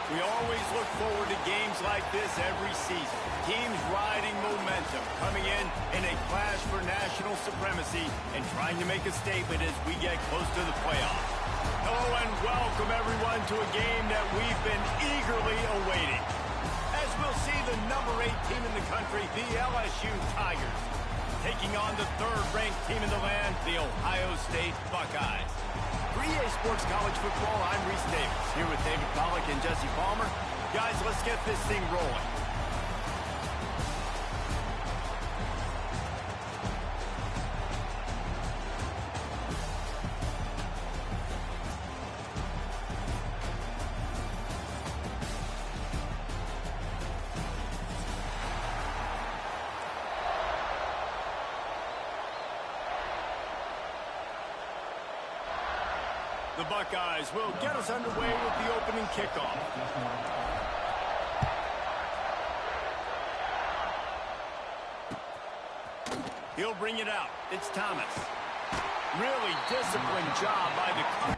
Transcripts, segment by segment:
We always look forward to games like this every season. Teams riding momentum, coming in a clash for national supremacy and trying to make a statement as we get close to the playoffs. Hello and welcome everyone to a game that we've been eagerly awaiting. As we'll see the number 8 team in the country, the LSU Tigers, taking on the third-ranked team in the land, the Ohio State Buckeyes. For EA Sports College Football, I'm Reese Davis, here with David Pollack and Jesse Palmer. Guys, let's get this thing rolling. The Buckeyes will get us underway with the opening kickoff. He'll bring it out. It's Thomas. Really disciplined job by the...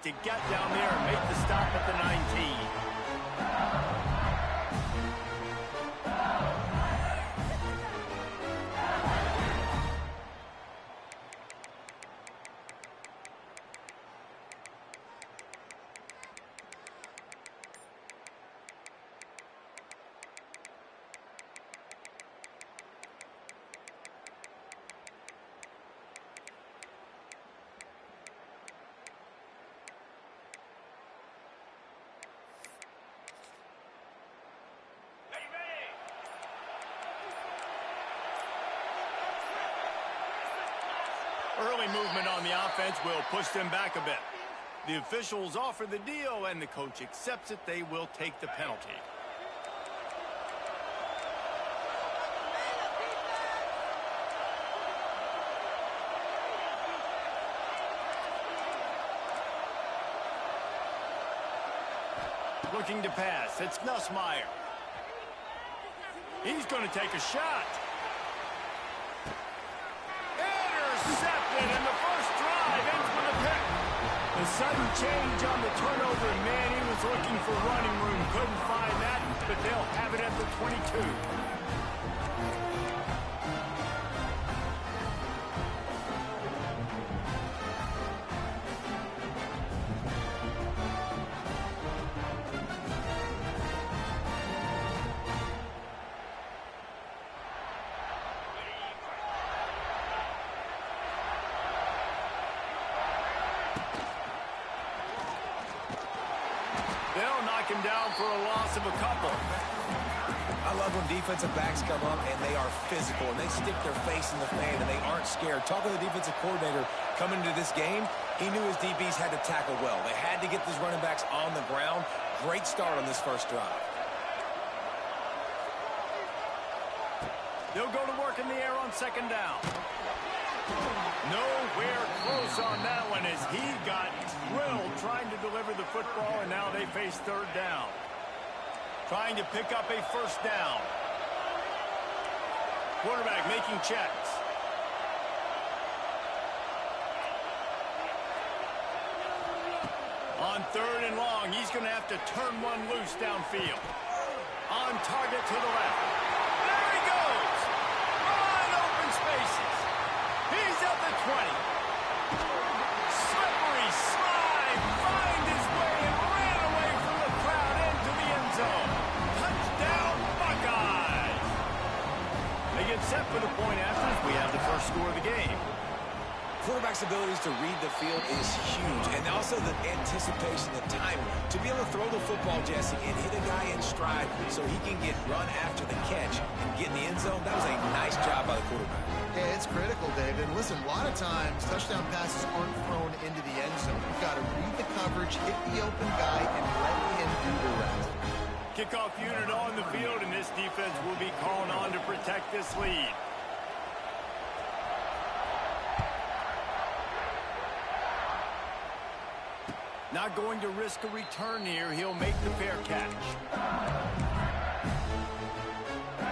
to get down there and make the stop at the 19. Early movement on the offense will push them back a bit. The officials offer the deal, and the coach accepts it. They will take the penalty. Looking to pass. It's Nussmeier. He's going to take a shot. And the first drive ends with a pick. The sudden change on the turnover, man, he was looking for running room. Couldn't find that, but they'll have it at the 22. knock him down for a loss of a couple. I love when defensive backs come up and they are physical and they stick their face in the fan and they aren't scared. Talking to the defensive coordinator coming into this game, he knew his DBs had to tackle well. They had to get these running backs on the ground. Great start on this first drive. They'll go to work in the air on second down. Nowhere close on that one as he got drilled trying to deliver the football, and now they face third down. Trying to pick up a first down. Quarterback making checks. On third and long, he's going to have to turn one loose downfield. On target to the left. There he goes. Wide open spaces. He's at the 20. Slippery slide. Find his way and ran away from the crowd into the end zone. Touchdown, Buckeyes. They get set for the point after as we have the first score of the game. Quarterback's abilities to read the field is huge, and also the anticipation, the timing. To be able to throw the football, Jesse, and hit a guy in stride so he can get run after the catch and get in the end zone, that was a nice job by the quarterback. Yeah, it's critical, David. Listen, a lot of times, touchdown passes aren't thrown into the end zone. You've got to read the coverage, hit the open guy, and let him do the rest. Kickoff unit on the field, and this defense will be calling on to protect this lead. Not going to risk a return here. He'll make the fair catch.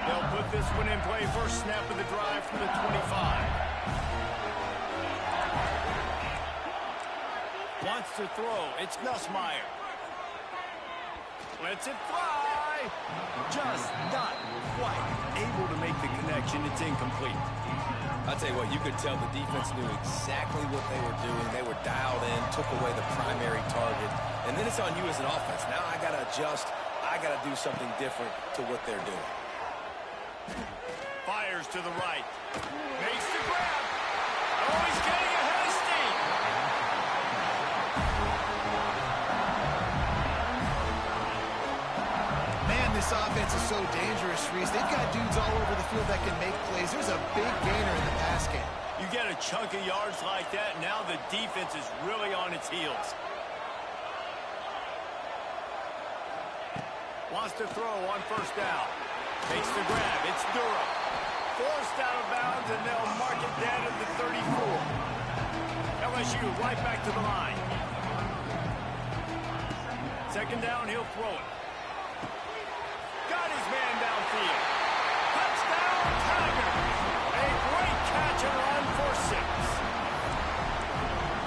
They'll put this one in play. First snap of the drive from the 25. Wants to throw. It's Nussmeier. Lets it fly. Just not quite able to make the connection. It's incomplete. I'll tell you what, you could tell the defense knew exactly what they were doing. They were dialed in, took away the primary target. And then it's on you as an offense. Now I got to adjust. I got to do something different to what they're doing. Fires to the right. Makes the grab. Oh, he's getting ahead of steam. Man, this offense is so dangerous, Reese. They've got dudes all over the field that can make plays. There's a big gainer in the pass game. You get a chunk of yards like that, now the defense is really on its heels. Wants to throw on first down. Makes the grab. It's Durham. Forced out of bounds, and they'll mark it down at the 34. LSU right back to the line. Second down, he'll throw it. Got his man downfield. Touchdown, Tigers. A great catch and run for 6.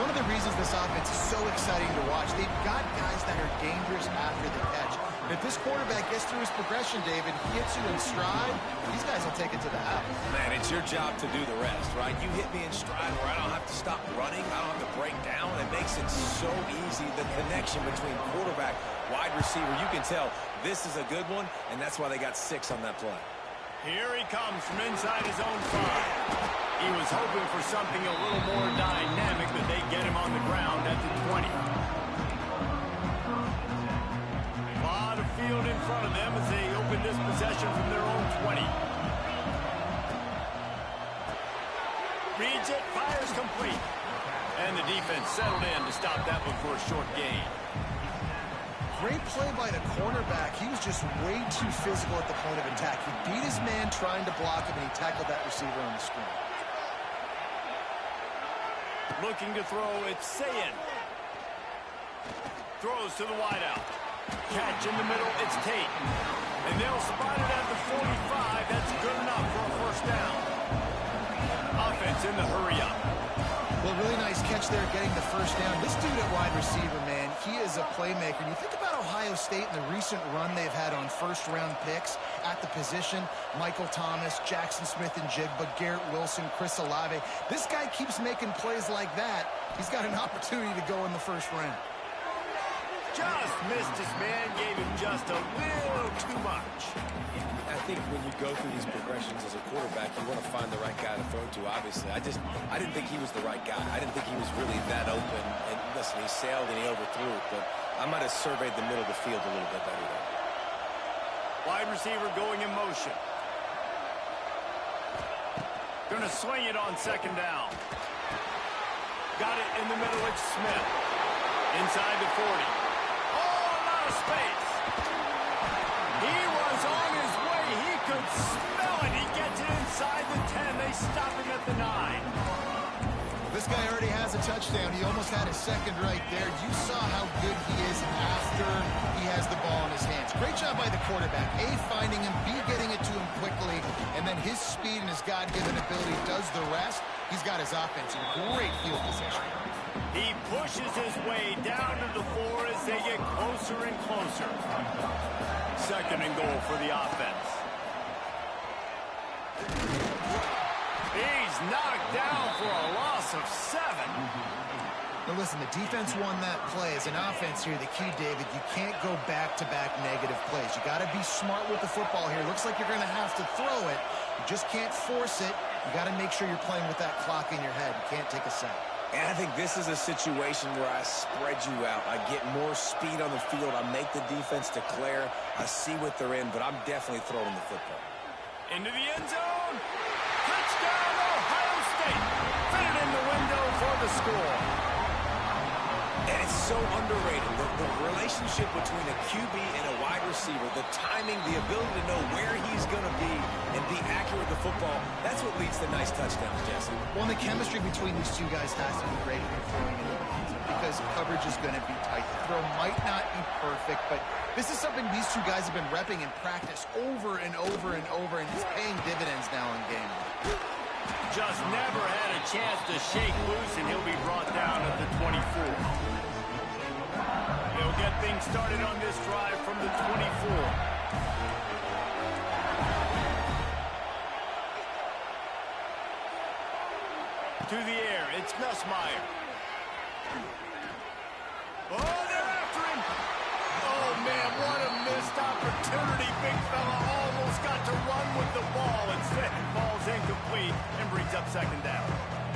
One of the reasons this offense is so exciting to watch, they've got guys that are dangerous after the catch. If this quarterback gets through his progression, David, he hits you in stride, these guys will take it to the house. Man, it's your job to do the rest, right? You hit me in stride where I don't have to stop running. I don't have to break down. It makes it so easy, the connection between quarterback, wide receiver. You can tell this is a good one, and that's why they got 6 on that play. Here he comes from inside his own 5. He was hoping for something a little more dynamic, but they get him on the ground at the 20. A lot of field in front of them as they open this possession from their own 20. Reads it, fires complete. And the defense settled in to stop that one for a short gain. Great play by the cornerback. He was just way too physical at the point of attack. He beat his man trying to block him, and he tackled that receiver on the screen. Looking to throw, it's Sayin. Throws to the wideout. Catch in the middle, it's Tate. And they'll spot it at the 45. That's good enough for a first down. Offense in the hurry-up. Well, really nice catch there getting the first down. This dude at wide receiver, man, he is a playmaker. And you think about Ohio State and the recent run they've had on first-round picks at the position. Michael Thomas, Jackson Smith-Njigba, Garrett Wilson, Chris Olave. This guy keeps making plays like that. He's got an opportunity to go in the first round. Just missed his man, gave him just a little too much. I think when you go through these progressions as a quarterback, you want to find the right guy to throw to, obviously. I didn't think he was the right guy. I didn't think he was really that open. And listen, he sailed and he overthrew it, but I might have surveyed the middle of the field a little bit better there. Wide receiver going in motion. Gonna swing it on second down. Got it in the middle. It's Smith. Inside the 40. Oh, a lot of space. He was on his way. He could smell it. He gets it inside the 10. They stop him at the 9. This guy already has a touchdown. He almost had a second right there. You saw how good he is after he has the ball in his hands. Great job by the quarterback. A, finding him, B, getting it to him quickly, and then his speed and his God-given ability does the rest. He's got his offense in great field position. He pushes his way down to the 4 as they get closer and closer. Second and goal for the offense. He's knocked down for a loss of 7. Now listen, the defense won that play. As an offense here, the key, David, you can't go back-to-back negative plays. You got to be smart with the football here. Looks like you're going to have to throw it. You just can't force it. You got to make sure you're playing with that clock in your head. You can't take a sack. And I think this is a situation where I spread you out. I get more speed on the field. I make the defense declare. I see what they're in, but I'm definitely throwing the football. Into the end zone. Touchdown, Ohio State. Fit it in the window for the score. And it's so underrated. The relationship between a QB and a wide receiver, the timing, the ability to know where he's going to be and be accurate with the football, that's what leads to nice touchdowns, Jesse. Well, the chemistry between these two guys has to be great when you're throwing into the end zone because coverage is going to be tight. The throw might not be perfect, but this is something these two guys have been repping in practice over and over and over, and it's paying dividends now in game. Just never had a chance to shake loose, and he'll be brought down at the 24. He'll get things started on this drive from the 24. To the air, it's Nussmeier. Oh, they're after him. Oh, man, what a missed opportunity. Big fella almost got to run with the ball. Instead, ball's incomplete and brings up second down.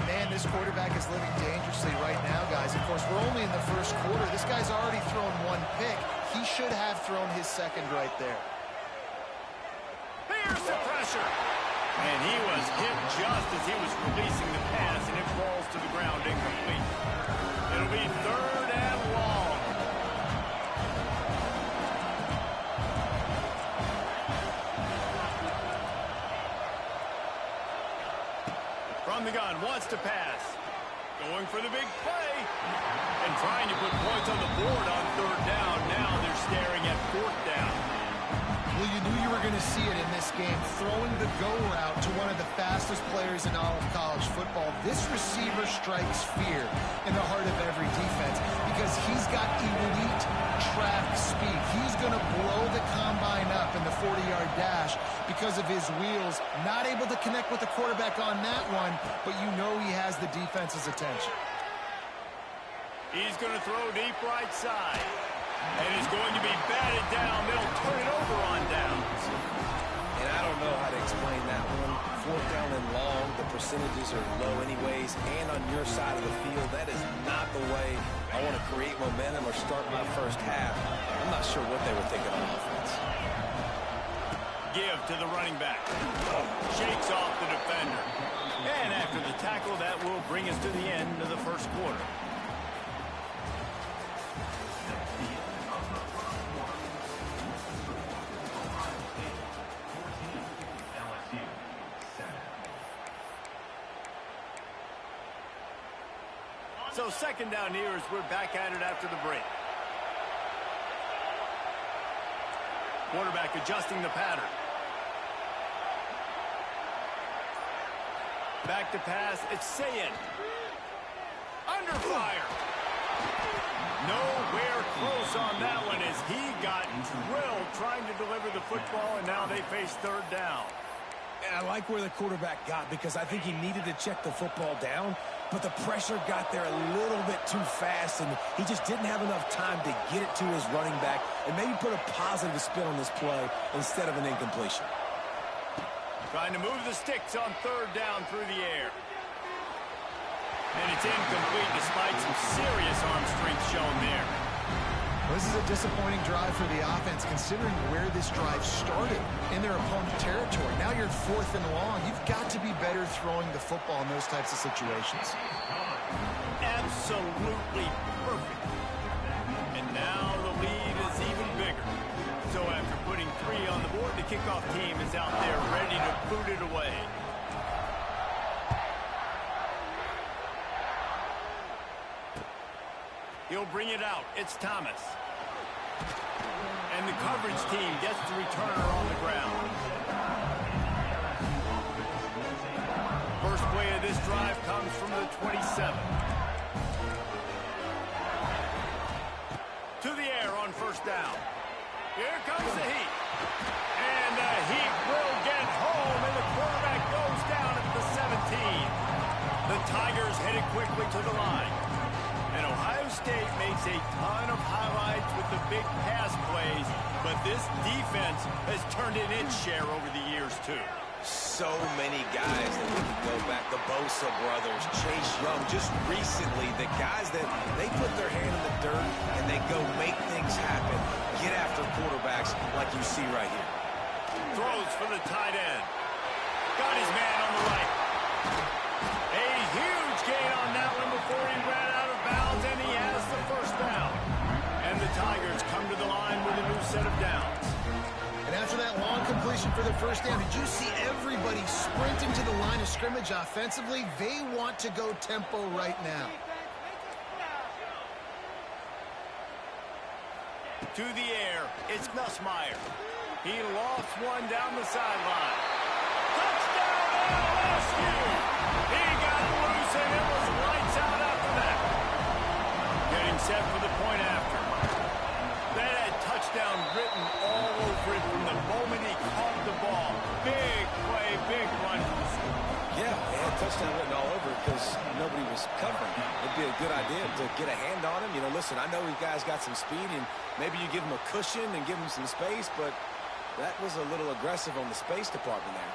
Man, this quarterback is living dangerously right now, guys. Of course, we're only in the first quarter. This guy's already thrown one pick. He should have thrown his second right there. Here's the pressure. And he was hit just as he was releasing the pass, and it falls to the ground incomplete. It'll be third and long. From the gun, wants to pass. Going for the big play. And trying to put points on the board on third down. Now they're staring at fourth down. Well, you knew you were going to see it in this game, throwing the go route to one of the fastest players in all of college football. This receiver strikes fear in the heart of every defense because he's got elite track speed. He's going to blow the combine up in the 40-yard dash because of his wheels. Not able to connect with the quarterback on that one, but you know he has the defense's attention. He's going to throw deep right side. And he's going to be batted down. They'll turn it over on downs. And I don't know how to explain that one. Fourth down and long, the percentages are low anyways. And on your side of the field, that is not the way I want to create momentum or start my first half. I'm not sure what they were thinking on offense. Give to the running back. Shakes off the defender. And after the tackle, that will bring us to the end of the first quarter. So second down here as we're back at it after the break. Quarterback adjusting the pattern. Back to pass. It's Sayin. Under fire. Nowhere close on that one as he got drilled trying to deliver the football, and now they face third down. And I like where the quarterback got because I think he needed to check the football down, but the pressure got there a little bit too fast, and he just didn't have enough time to get it to his running back and maybe put a positive spin on this play instead of an incompletion. Trying to move the sticks on third down through the air. And it's incomplete despite some serious arm strength shown there. Well, this is a disappointing drive for the offense, considering where this drive started in their opponent territory. Now you're 4th and long. You've got to be better throwing the football in those types of situations. Absolutely perfect. And now the lead is even bigger. So after putting 3 on the board, the kickoff team is out there ready to boot it away. He'll bring it out. It's Thomas. And the coverage team gets the returner on the ground. First play of this drive comes from the 27. To the air on first down. Here comes the heat. And the heat will get home, and the quarterback goes down at the 17. The Tigers headed quickly to the line. And Ohio State makes a ton of highlights with the big pass plays, but this defense has turned in its share over the years, too. So many guys that we can go back. The Bosa brothers, Chase Young. Just recently, the guys that they put their hand in the dirt and they go make things happen, get after quarterbacks like you see right here. Throws for the tight end. Got his man on the right. A huge gain on that one before he ran out of bounds, and he has the first down. And the Tigers come to the line with a new set of downs. And after that long completion for the first down, did you see everybody sprinting to the line of scrimmage offensively? They want to go tempo right now. To the air, it's Nussmeier. He lofts one down the sideline. Touchdown, LSU! He got loose, and it was lights out after that. Getting set for the point after. That had touchdown written all over it from the moment he caught the ball. Big play, big run. Yeah, they had touchdown written all over it because nobody was covering. It'd be a good idea to get a hand on him. You know, listen, I know these guys got some speed, and maybe you give him a cushion and give him some space, but that was a little aggressive on the space department there.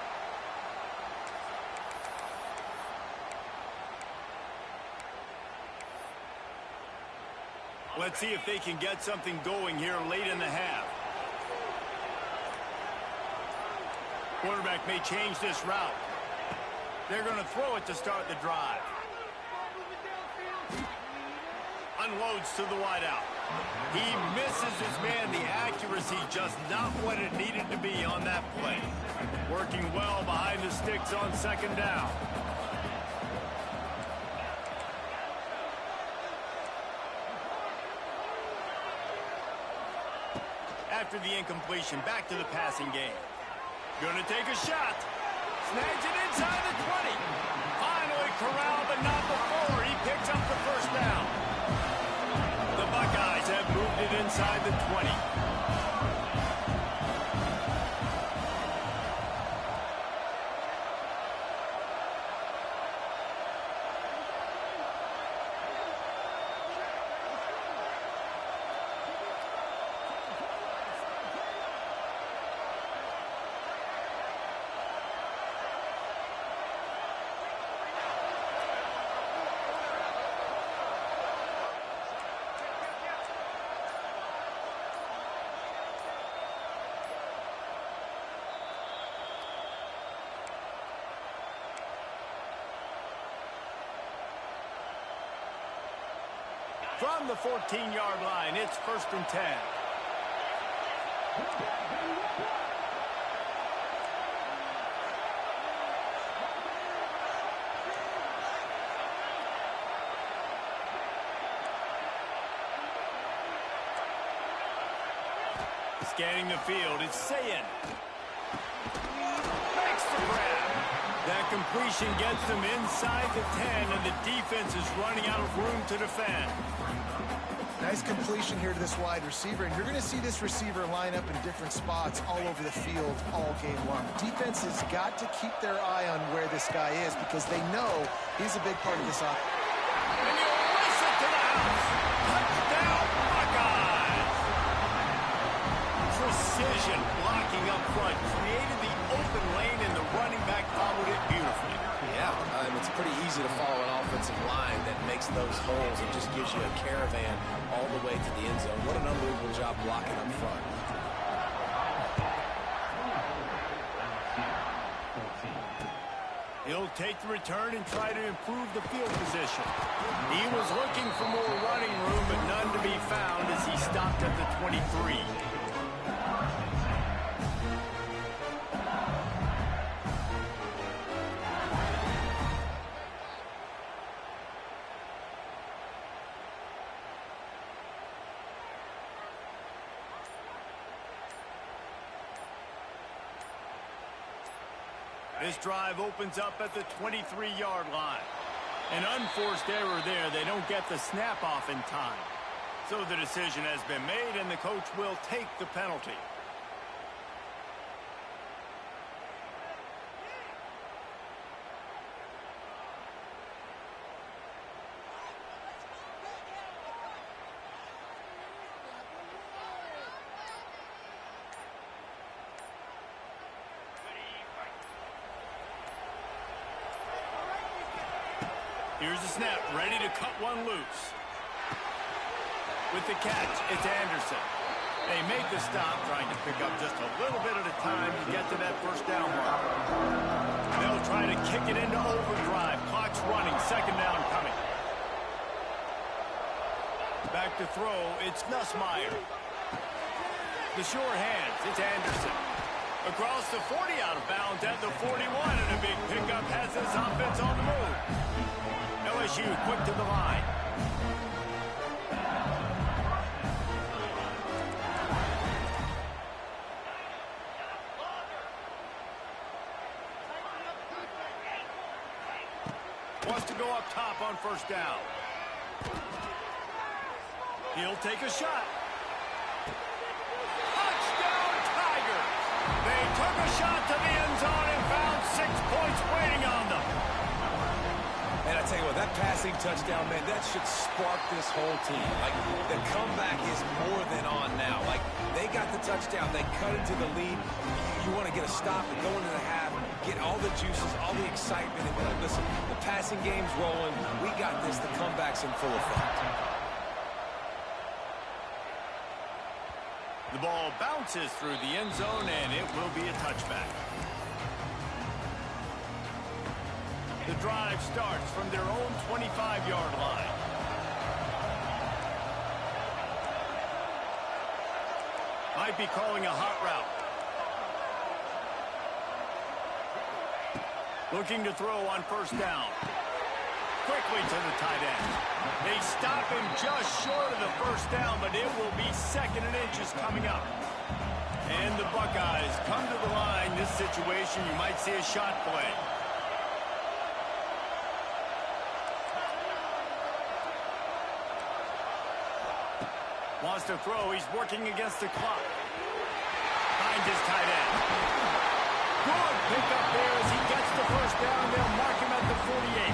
Let's see if they can get something going here late in the half. Quarterback may change this route. They're going to throw it to start the drive. Unloads to the wideout. He misses his man. The accuracy just not what it needed to be on that play. Working well behind the sticks on second down. After the incompletion, back to the passing game. Gonna take a shot. Snags it inside the 20. Finally corralled, but not before. He picks up the first down. The Buckeyes have moved it inside the 20. From the 14-yard line, it's 1st and 10. Scanning the field, it's Sayin. Makes the grab. That completion gets them inside the 10, and the defense is running out of room to defend. Nice completion here to this wide receiver, and you're going to see this receiver line up in different spots all over the field all game long. Defense has got to keep their eye on where this guy is because they know he's a big part of this offense. And you listen to the house. Touchdown, Buckeyes! Precision blocking up front created the open lane, and the running back followed it beautifully. Yeah, it's pretty easy to follow an offensive line that makes those holes and just gives you a caravan all the way to the end zone. What an unbelievable job blocking up front. He'll take the return and try to improve the field position. He was looking for more running room, but none to be found as he stopped at the 23. This drive opens up at the 23-yard line. An unforced error there. They don't get the snap off in time. So the decision has been made, and the coach will take the penalty. Here's the snap, ready to cut one loose. With the catch, it's Anderson. They make the stop, trying to pick up just a little bit at a time to get to that first down mark. They'll try to kick it into overdrive. Clock's running, second down coming. Back to throw, it's Nussmeier. The sure hands, it's Anderson. Across the 40, out of bounds at the 41, and a big pickup has this offense on the move. LSU quick to the line. Wants to go up top on first down. He'll take a shot. Touchdown, Tigers! They took a shot to the end zone and found 6 points waiting on them. And I tell you what, that passing touchdown, man, that should spark this whole team. Like, the comeback is more than on now. Like, they got the touchdown. They cut into the lead. You want to get a stop and go into the half, get all the juices, all the excitement. And like, listen, the passing game's rolling. We got this. The comeback's in full effect. The ball bounces through the end zone, and it will be a touchback. The drive starts from their own 25-yard line. Might be calling a hot route. Looking to throw on first down. Quickly to the tight end. They stop him just short of the first down, but it will be second and inches coming up. And the Buckeyes come to the line. This situation, you might see a shot play. Wants to throw. He's working against the clock. Finds his tight end. Good pickup there as he gets the first down. They'll mark him at the 48.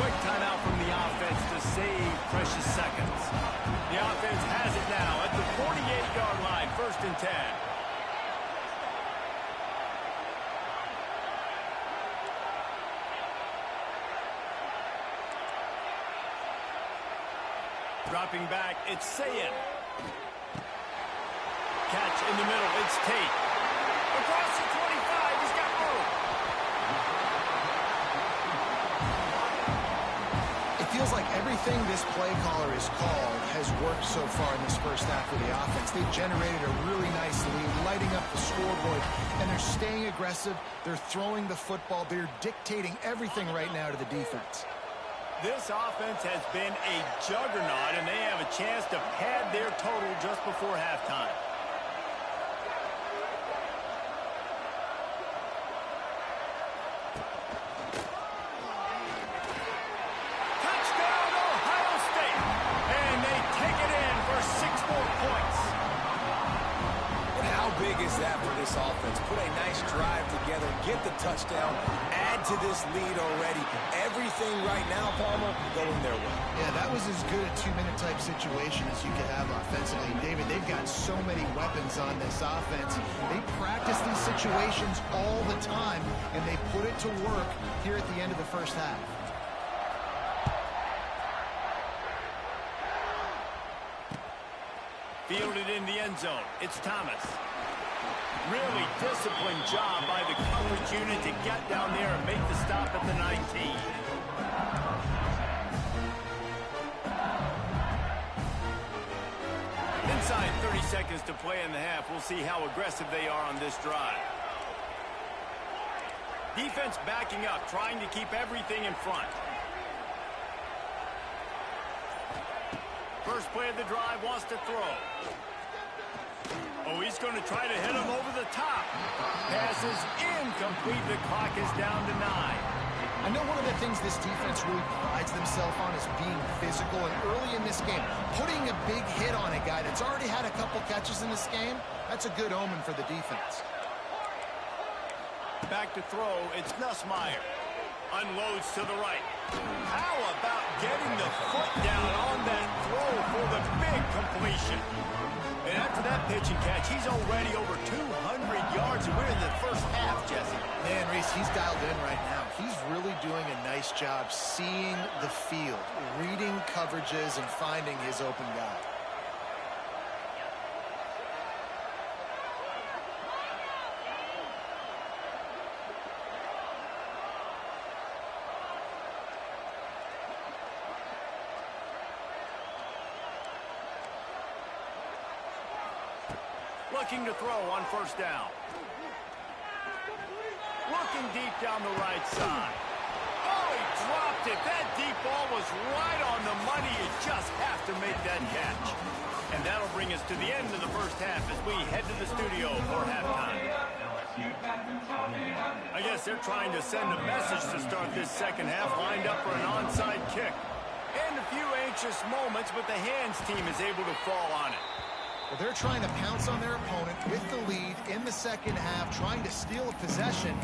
Quick timeout from the offense to save precious seconds. The offense has it now at the 48-yard line, first and 10. Dropping back, it's Sayin. Catch in the middle, it's Tate. Across the 25, he's got room. It feels like everything this play caller has called has worked so far in this first half of the offense. They've generated a really nice lead, lighting up the scoreboard, and they're staying aggressive. They're throwing the football. They're dictating everything right now to the defense. This offense has been a juggernaut, and they have a chance to pad their total just before halftime. Touchdown, Ohio State! And they take it in for 6 more points. And how big is that for this offense? Put a nice drive together, get the touchdown, add to this lead already. Everything right now, Palmer, going their way. Yeah, that was as good a two-minute type situation as you could have offensively. David, they've got so many weapons on this offense. They practice these situations all the time, and they put it to work here at the end of the first half. Fielded in the end zone. It's Thomas. Really disciplined job by the coverage unit to get down there and make the stop at the 19. Inside 30 seconds to play in the half. We'll see how aggressive they are on this drive. Defense backing up, trying to keep everything in front. First play of the drive, wants to throw. Oh, he's going to try to hit him over the top. Pass is incomplete. The clock is down to 9. I know one of the things this defense really prides themselves on is being physical, and early in this game, putting a big hit on a guy that's already had a couple catches in this game, that's a good omen for the defense. Back to throw, it's Nussmeier. Unloads to the right. How about getting the foot down on that throw for the big completion? And after that pitch and catch, he's already over 200 yards, and we're in the first half, Jesse. Man, Reese, he's dialed in right now. He's really doing a nice job seeing the field, reading coverages, and finding his open guy. Looking to throw on first down. Looking deep down the right side. Oh, he dropped it. That deep ball was right on the money. You just have to make that catch. And that'll bring us to the end of the first half as we head to the studio for halftime. I guess they're trying to send a message to start this second half, lined up for an onside kick. And a few anxious moments, but the hands team is able to fall on it. Well, they're trying to pounce on their opponent with the lead in the second half, trying to steal a possession,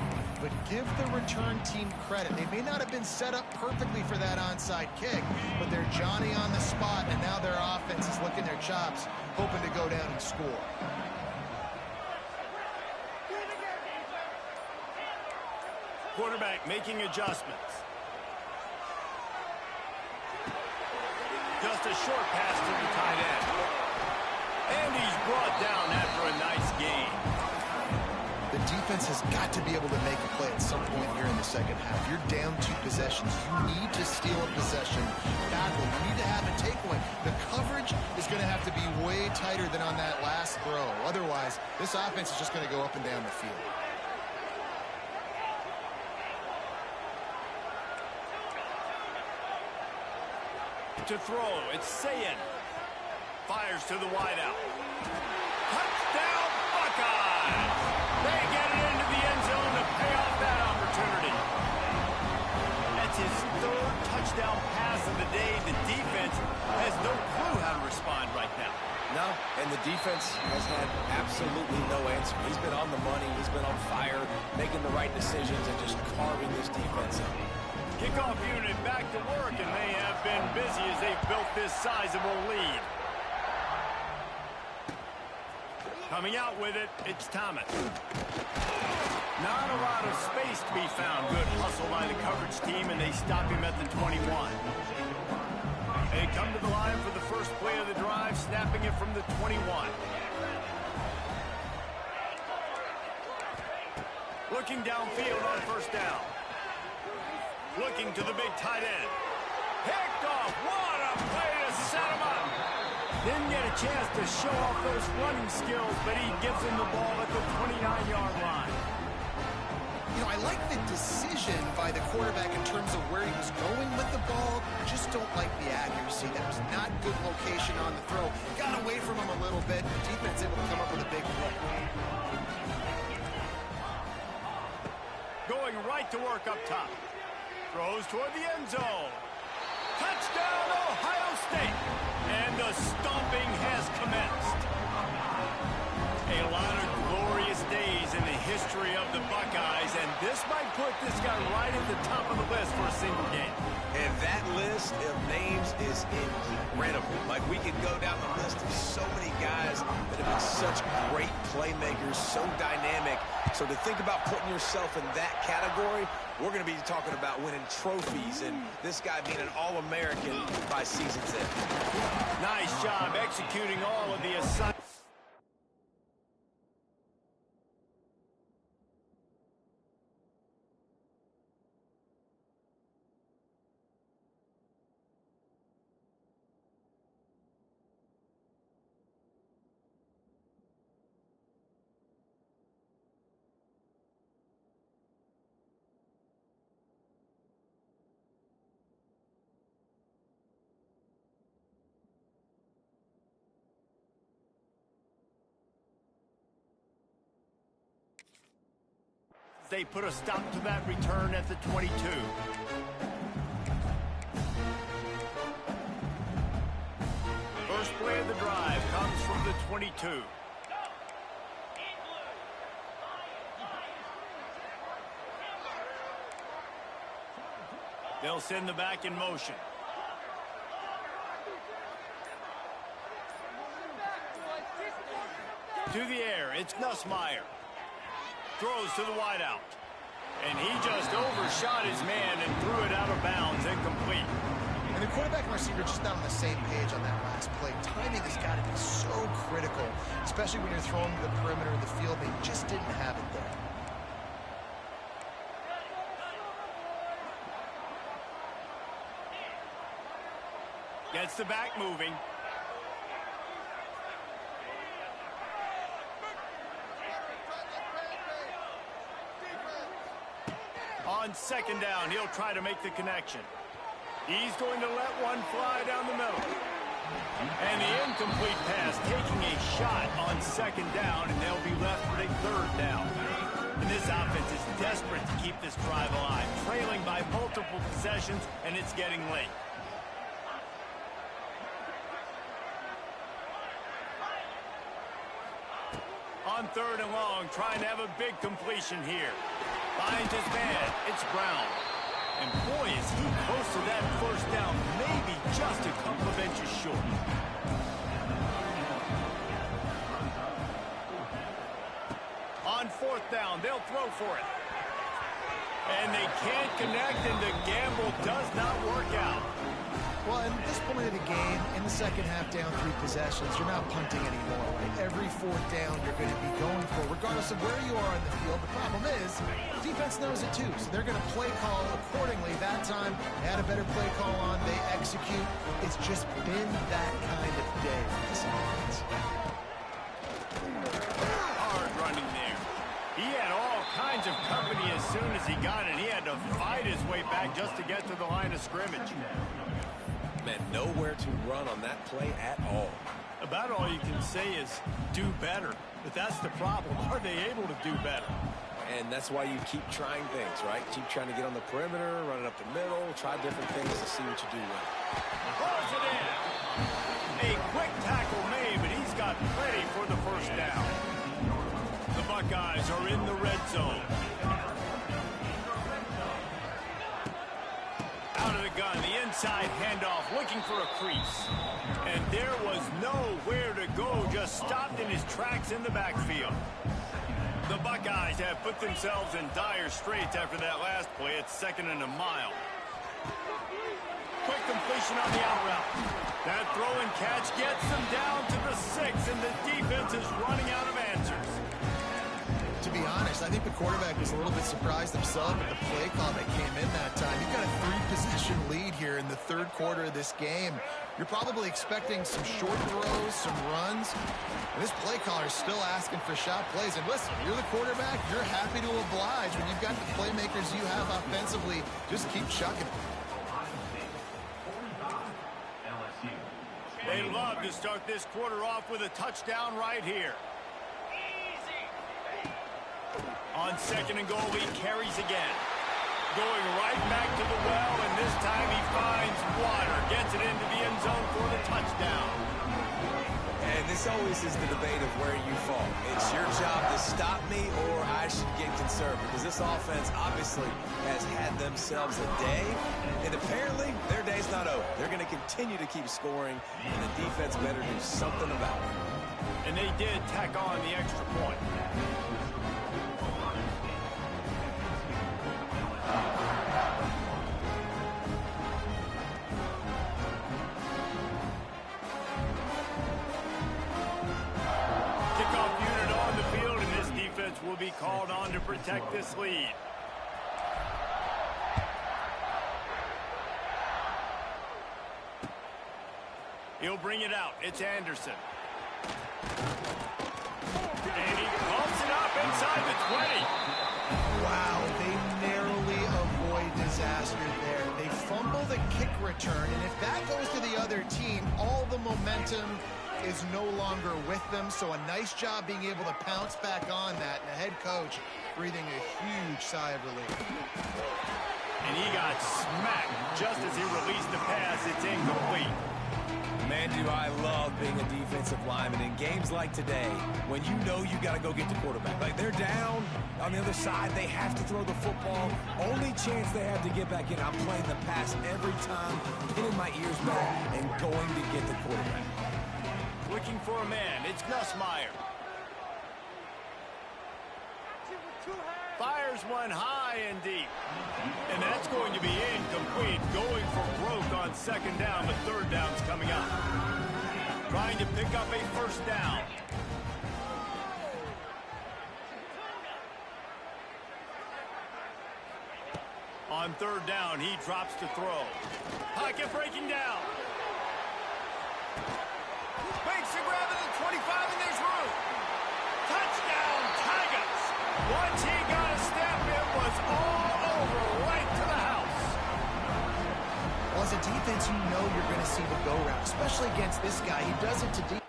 but give the return team credit. They may not have been set up perfectly for that onside kick, but they're Johnny on the spot, and now their offense is licking their chops, hoping to go down and score. Quarterback making adjustments. Just a short pass to the tight end. And he's brought down after a nice gain. The defense has got to be able to make a play at some point here in the second half. You're down 2 possessions. You need to steal a possession badly. You need to have a takeaway. The coverage is going to have to be way tighter than on that last throw. Otherwise, this offense is just going to go up and down the field. To throw, it's Sayin. Fires to the wideout. Touchdown, Buckeyes! They get it into the end zone to pay off that opportunity. That's his 3rd touchdown pass of the day. The defense has no clue how to respond right now. No, and the defense has had absolutely no answer. He's been on the money. He's been on fire, making the right decisions and just carving this defense up. Kickoff unit back to work, and they have been busy as they've built this sizable lead. Coming out with it, it's Thomas. Not a lot of space to be found. Good hustle by the coverage team, and they stop him at the 21. They come to the line for the first play of the drive, snapping it from the 21. Looking downfield on first down. Looking to the big tight end. Picked off. What a play to set him up. Didn't get a chance to show off those running skills, but he gives him the ball at the 29-yard line. You know, I like the decision by the quarterback in terms of where he was going with the ball. Just don't like the accuracy. That was not good location on the throw. Got away from him a little bit. The defense able to come up with a big play. Going right to work up top. Throws toward the end zone. Touchdown, Ohio State. And the stomping has commenced. A lot of glorious days in the history of the Buckeyes, and this might put this guy right at the top of the list for a single game. And that list of names is incredible. Like, we could go down the list of so many guys that have been such great players. playmakers, so dynamic. So to think about putting yourself in that category, we're going to be talking about winning trophies and this guy being an All-American by season's end. Nice job executing all of the assignments. They put a stop to that return at the 22. First play of the drive comes from the 22. They'll send the back in motion. To the air, it's Nussmeier. Throws to the wideout. And he just overshot his man and threw it out of bounds, incomplete. And the quarterback and receiver just not on the same page on that last play. Timing has got to be so critical, especially when you're throwing to the perimeter of the field. They just didn't have it there. Gets the back moving. On second down, he'll try to make the connection. He's going to let one fly down the middle. And the incomplete pass taking a shot on second down, and they'll be left with a third down. And this offense is desperate to keep this drive alive, trailing by multiple possessions, and it's getting late. On third and long, trying to have a big completion here. Finds his man. It's Brown. And boy, is he close to that first down. Maybe just a couple of inches short. On fourth down, they'll throw for it. And they can't connect, and the gamble does not work out. Well, at this point of the game, in the second half, down 3 possessions, you're not punting anymore, right? Every fourth down you're going to be going for, regardless of where you are on the field. The problem is, defense knows it too, so they're going to play call accordingly. That time, they had a better play call on, they execute. It's just been that kind of day for this offense. Hard running there. He had all kinds of company as soon as he got it. He had to fight his way back just to get to the line of scrimmage. Man, nowhere to run on that play at all. About all you can say is do better. But that's the problem. Are they able to do better? And that's why you keep trying things, right? Keep trying to get on the perimeter, run it up the middle, try different things to see what you do well. Throws it in. A quick tackle made, but he's got plenty for the first down. The Buckeyes are in the red zone. Out of the gun, the inside handoff, looking for a crease. And there was nowhere to go, just stopped in his tracks in the backfield. The Buckeyes have put themselves in dire straits after that last play. It's second and a mile. Quick completion on the out route. That throw and catch gets them down to the 6, and the defense is running out of answers. To be honest, I think the quarterback was a little bit surprised himself at the play call that came in that time. You've got a 3-possession lead here in the third quarter of this game. You're probably expecting some short throws, some runs. And this play caller is still asking for shot plays. And listen, you're the quarterback. You're happy to oblige. When you've got the playmakers you have offensively, just keep chucking. They love to start this quarter off with a touchdown right here. On second and goal, he carries again. Going right back to the well, and this time he finds water. Gets it into the end zone for the touchdown. And this always is the debate of where you fall. It's your job to stop me, or I should get conservative. Because this offense obviously has had themselves a day, and apparently their day's not over. They're going to continue to keep scoring, and the defense better do something about it. And they did tack on the extra point. Kickoff unit on the field, and this defense will be called on to protect this lead. He'll bring it out. It's Anderson. And he pumps it up inside the 20. Wow, they narrowly avoid disaster there. They fumble the kick return, and if that goes to the other team, all the momentum is no longer with them. So a nice job being able to pounce back on that, and the head coach breathing a huge sigh of relief. And he got smacked just as he released the pass. It's incomplete. Man, do I love being a defensive lineman in games like today when you know you got to go get the quarterback. Like, they're down on the other side. They have to throw the football. Only chance they have to get back in. I'm playing the pass every time, pinning my ears back and going to get the quarterback. Looking for a man. It's Nussmeier. Fires one high and deep. And that's going to be incomplete. Going for broke on second down, but third down's coming up. Trying to pick up a first down. On third down, he drops to throw. Pocket breaking down. Makes the grab at the 25, and there's room. Touchdown, Tigers. Once he got a step, it was all over, right to the house. Well, as a defense, you know you're going to see the go route, especially against this guy. He does it to deep.